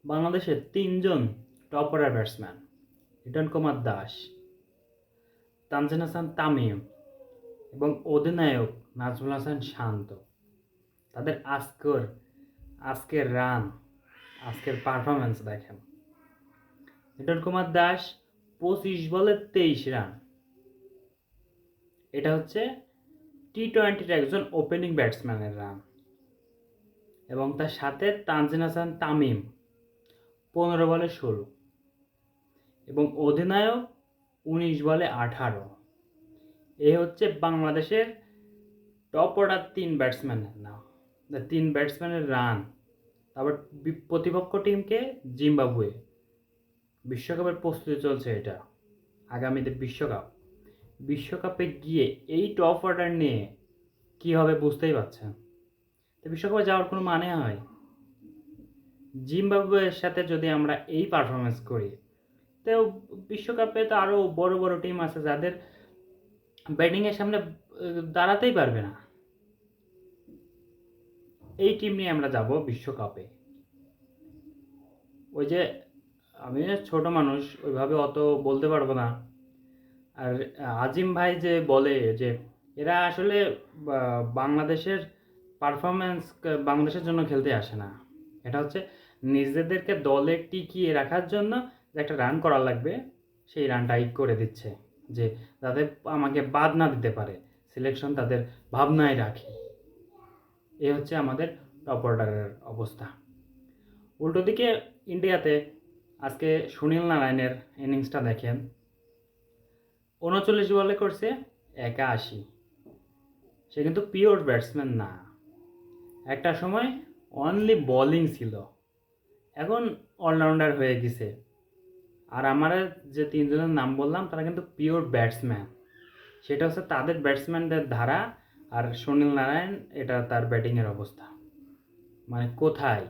বাংলাদেশের তিনজন top order batsman Liton Kumar Das, Tanzid Hasan Tamim এবং অধিনায়ক নাজমুল হাসান শান্ত। তাদের আজকের রান, আজকের পারফরমেন্স দেখেন। লিটন কুমার দাস 25 বলে 23 রান। এটা হচ্ছে টি-20-র একজন ওপেনিং ব্যাটসম্যানের রান। এবং তার সাথে তানজিদ হাসান তামিম 15 বলে 16 এবং অধিনায়ক 19 বলে 18। এ হচ্ছে বাংলাদেশের টপ অর্ডার 3 ব্যাটসম্যানের নাম, তিন ব্যাটসম্যানের রান। তারপর প্রতিপক্ষ টিমকে জিম্বাবুয়ে, বিশ্বকাপের প্রস্তুতি চলছে এটা, আগামীতে বিশ্বকাপে গিয়ে এই টপ অর্ডার নিয়ে কী হবে বুঝতেই পারছেন। তো বিশ্বকাপে যাওয়ার কোনো মানে হয়? জিম্বাবুয়ের সাথে যদি আমরা এই পারফরমেন্স করি, তো বিশ্বকাপে তো আরও বড় বড় টিম আছে যাদের ব্যাটিংয়ের সামনে দাঁড়াতেই পারবে না। এই টিম নিয়ে আমরা যাব বিশ্বকাপে। ওই যে আমি ছোট মানুষ, ওইভাবে অত বলতে পারবো না। আর আজিম ভাই যে বলে যে এরা আসলে বাংলাদেশের পারফরমেন্স, বাংলাদেশের জন্য খেলতে আসে না, এটা হচ্ছে নিজেদেরকে দলে টিকিয়ে রাখার জন্য যে একটা রান করা লাগবে, সেই রানটাই করে দিচ্ছে, যে যাতে আমাকে বাদ না দিতে পারে, সিলেকশন তাদের ভাবনায় রাখে। এই হচ্ছে আমাদের টপ অর্ডারের অবস্থা। উল্টো দিকে ইন্ডিয়াতে আজকে সুনীল নারায়ণের ইনিংসটা দেখেন। 39 বলে করছে 81। সে কিন্তু পিওর ব্যাটসম্যান না, একটা সময় অনলি বোলিং ছিল, এখন অলরাউন্ডার হয়ে গেছে। আর আমার যে তিনজনের নাম বললাম তারা কিন্তু পিওর ব্যাটসম্যান। সেটা হচ্ছে তাদের ব্যাটসম্যানদের ধারা। আর সুনীল নারায়ণ, এটা তার ব্যাটিংয়ের অবস্থা, মানে কোথায়